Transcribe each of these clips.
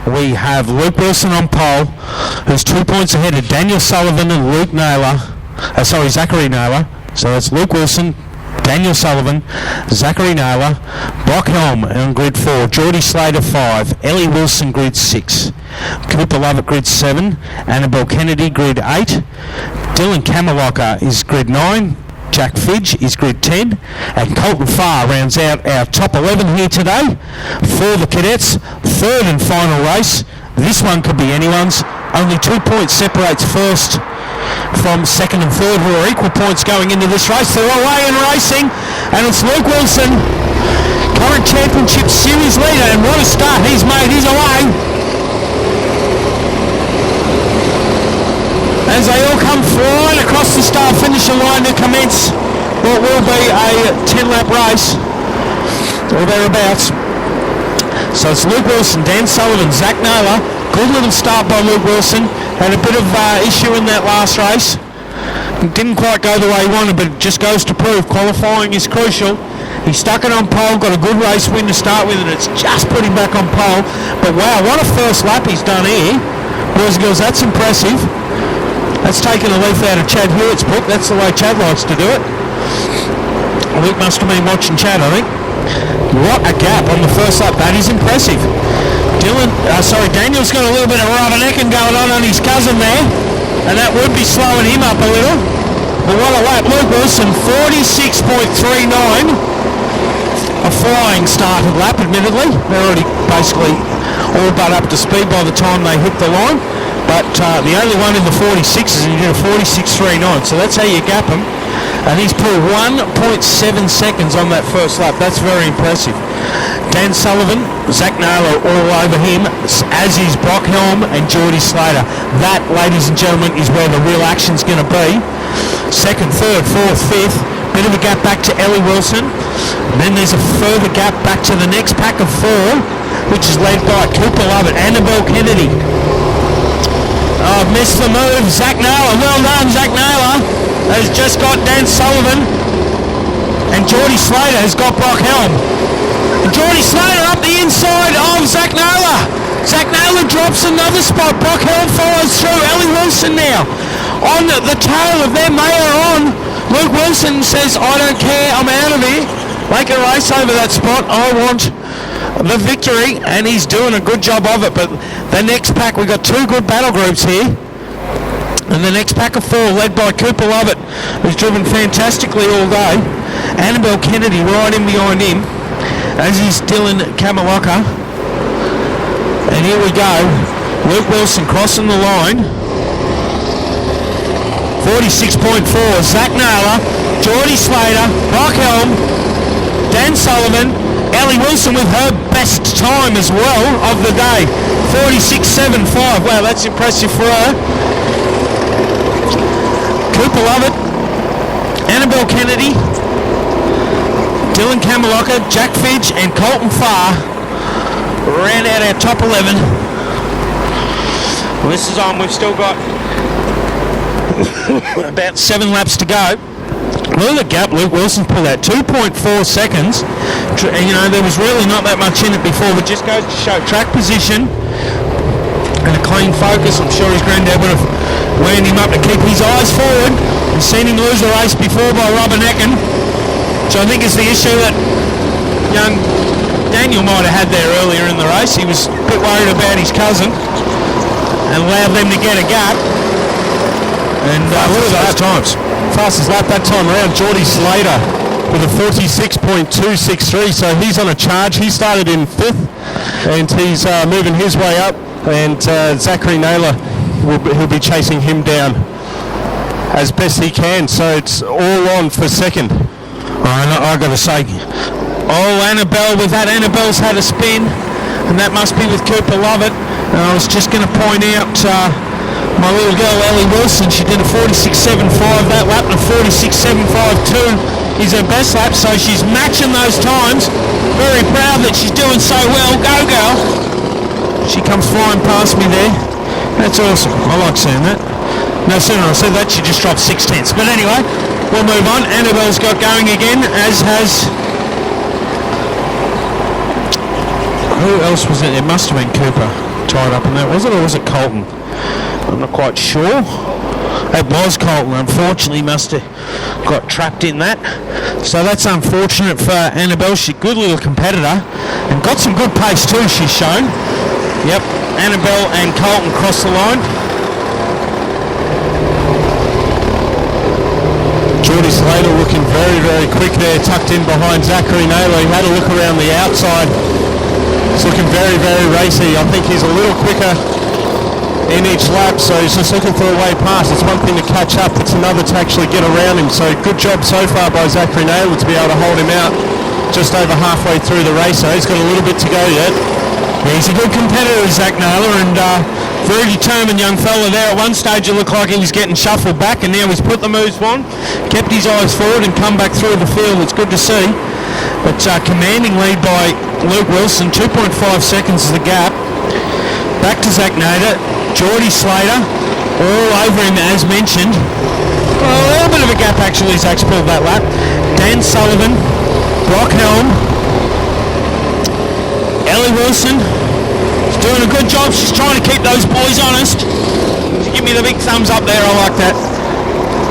we have Luke Wilson on pole, who's 2 points ahead of Daniel Sullivan and Zachary Naylor. So that's Luke Wilson, Daniel Sullivan, Zachary Naylor, Brock Helm on grid 4, Geordie Slater 5, Ellie Wilson grid 6, Cooper Lovett grid 7, Annabelle Kennedy grid 8, Dylan Kamaloka is grid 9, Jack Fidge is grid 10, and Colton Farr rounds out our top 11 here today for the Cadets. Third and final race. This one could be anyone's. Only 2 points separates first from second and third, who are equal points going into this race. They're away and racing, and it's Luke Wilson, current championship series leader, and what a start he's made. He's away as they all come flying across the start finishing line to commence what will be a 10-lap race or thereabouts. So it's Luke Wilson, Dan Sullivan, Zach Naylor. Good little start by Luke Wilson. Had a bit of issue in that last race. It didn't quite go the way he wanted, but it just goes to prove qualifying is crucial. He stuck it on pole, got a good race win to start with, and it's just put him back on pole. But wow, what a first lap he's done here. Boys and girls, that's impressive. That's taken a leaf out of Chad Hewitt's book. That's the way Chad likes to do it. Luke must have been watching Chad, I think. What a gap on the first lap. That is impressive. Daniel's got a little bit of rubbernecking going on his cousin there, and that would be slowing him up a little. But what a lap. Luke Wilson, 46.39. A flying started lap, admittedly. They're already basically all but up to speed by the time they hit the line. But the only one in the 46s, and he did a 46.39. So that's how you gap him. And he's pulled 1.7 seconds on that first lap. That's very impressive. Dan Sullivan, Zach Naylor all over him, as is Brock Helm and Geordie Slater. That, ladies and gentlemen, is where the real action's going to be. Second, third, fourth, fifth. Bit of a gap back to Ellie Wilson. And then there's a further gap back to the next pack of 4, which is led by Cooper Lovett, Annabelle Kennedy. Oh, missed the move. Zach Naylor. Well done, Zach Naylor. Has just got Dan Sullivan. And Geordie Slater has got Brock Helm. And Geordie Slater up the inside of Zach Naylor. Zach Naylor drops another spot. Brock Helm follows through. Ellie Wilson now on the tail of them. They are on. Luke Wilson says, I don't care. I'm out of here. They can race over that spot. I want the victory, and he's doing a good job of it. But the next pack, we've got 2 good battle groups here. And the next pack of 4, led by Cooper Lovett, who's driven fantastically all day. Annabelle Kennedy right in behind him, as is Dylan Kamaloka. And here we go. Luke Wilson crossing the line. 46.4. Zach Naylor, Geordie Slater, Brock Helm, Dan Sullivan, Ellie Wilson with her best time as well of the day. 46.75. Wow, that's impressive for her. Cooper Lovett, Annabelle Kennedy, Dylan Kamaloka, Jack Fidge and Colton Farr round out our top 11. Well, this is on. We've still got about 7 laps to go. Look at the gap Luke Wilson pulled out, 2.4 seconds. You know, there was really not that much in it before, but just goes to show track position and a clean focus. I'm sure his granddad would have wound him up to keep his eyes forward. We've seen him lose a race before by rubbernecking, which I think is the issue that young Daniel might have had there earlier in the race. He was a bit worried about his cousin and allowed them to get a gap. And look at those times. Fastest lap that time around, Geordie Slater with a 46.263, so he's on a charge. He started in 5th and he's moving his way up, and Zachary Naylor he'll be chasing him down as best he can, so it's all on for second. I got to say, Annabelle with that. Annabelle's had a spin, and that must be with Cooper Lovett. And I was just going to point out my little girl Ellie Wilson, she did a 46.75 that lap, and a 46.752 is her best lap, so she's matching those times. Very proud that she's doing so well. Go girl. She comes flying past me there. That's awesome. I like seeing that. No sooner I said that, she just dropped 6/10. But anyway, we'll move on. Annabelle's got going again, as has... Who else was it? It must have been Cooper. tied up in that, was it, or was it Colton? I'm not quite sure. It was Colton, unfortunately. Must have got trapped in that. So that's unfortunate for Annabelle. She's a good little competitor and got some good pace too, she's shown. Yep, Annabelle and Colton cross the line. Geordie Slater looking very, very quick there, tucked in behind Zachary Naylor. He had a look around the outside. He's looking very, very racy. I think he's a little quicker in each lap, so he's just looking for a way past. It's one thing to catch up, it's another to actually get around him. So good job so far by Zachary Naylor to be able to hold him out just over halfway through the race. So he's got a little bit to go yet. Yeah, he's a good competitor, Zach Naylor, and very determined young fella there. At one stage it looked like he was getting shuffled back, and now he's put the moves on, kept his eyes forward and come back through the field. It's good to see. But commanding lead by Luke Wilson, 2.5 seconds is the gap. Back to Zach Naylor. Geordie Slater, all over him as mentioned. Well, a little bit of a gap actually, Zach's pulled that lap. Dan Sullivan, Brock Helm, Ellie Wilson. She's doing a good job. She's trying to keep those boys honest. Give me the big thumbs up there, I like that.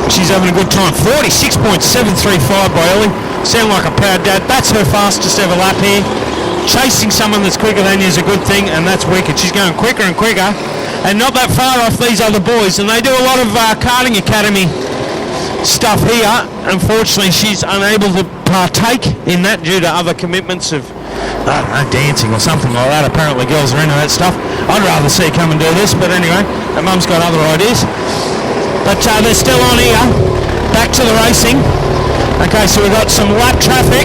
She's having a good time. 46.735 by Ellie. Sound like a proud dad. That's her fastest ever lap here. Chasing someone that's quicker than you is a good thing, and that's wicked. She's going quicker and quicker, and not that far off these other boys. And they do a lot of Karting Academy stuff here. Unfortunately, she's unable to partake in that due to other commitments of, I don't know, dancing or something like that. Apparently girls are into that stuff. I'd rather see her come and do this, but anyway, her mum's got other ideas. But they're still on here. Back to the racing. Okay, so we've got some lap traffic.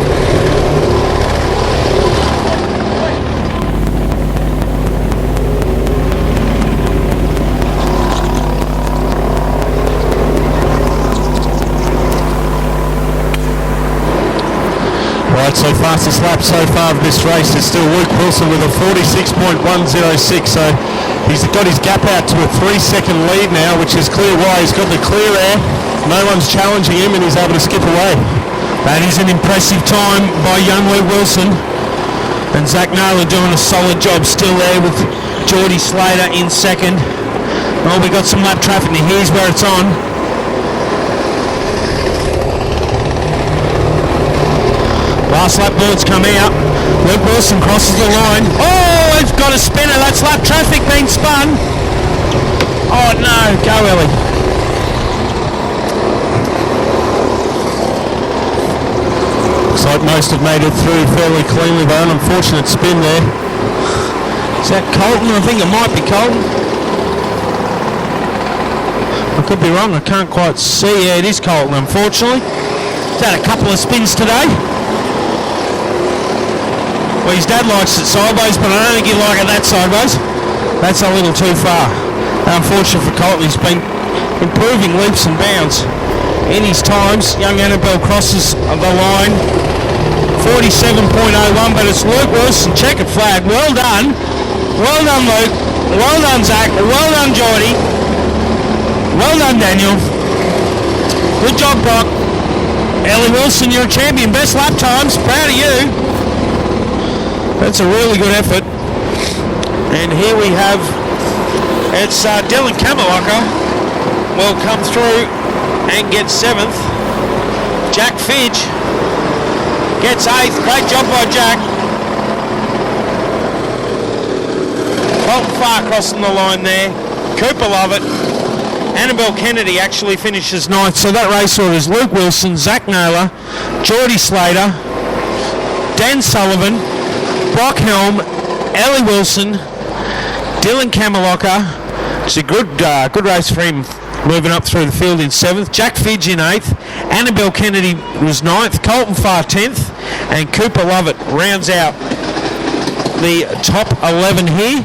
Right, so fastest lap so far of this race is still Luke Wilson with a 46.106, so he's got his gap out to a 3-second lead now, which is clear why. He's got the clear air, no one's challenging him, and he's able to skip away. That is an impressive time by young Luke Wilson, and Zach Naylor doing a solid job still there with Geordie Slater in second. Well, we got some lap traffic, and here's where it's on. Last lap boards come out. Luke Wilson crosses the line. Oh, it's got a spinner. That's lap traffic being spun. Oh no, go Ellie. Looks like most have made it through fairly cleanly, but an unfortunate spin there. Is that Colton? I think it might be Colton. I could be wrong. I can't quite see. Yeah, it is Colton, unfortunately. He's had a couple of spins today. Well, his dad likes it sideways, but I don't think he'd like it that sideways. That's a little too far. Unfortunate for Colton, he's been improving leaps and bounds in his times. Young Annabelle crosses the line. 47.01, but it's Luke Wilson, checkered flag. Well done. Well done, Luke. Well done, Zach. Well done, Geordie. Well done, Daniel. Good job, Brock. Ellie Wilson, you're a champion. Best lap times. Proud of you. That's a really good effort. And here we have, it's Dylan Kamaloka will come through and get 7th. Jack Fidge gets 8th. Great job by Jack. Colton Farr crossing the line there. Cooper Lovett. Annabelle Kennedy actually finishes 9th. So that race order is Luke Wilson, Zach Naylor, Geordie Slater, Dan Sullivan, Brock Helm, Ellie Wilson, Dylan Kamaloka. It's a good race for him, moving up through the field in 7th. Jack Fidge in 8th. Annabelle Kennedy was 9th. Colton Farr 10th. And Cooper Lovett rounds out the top 11 here.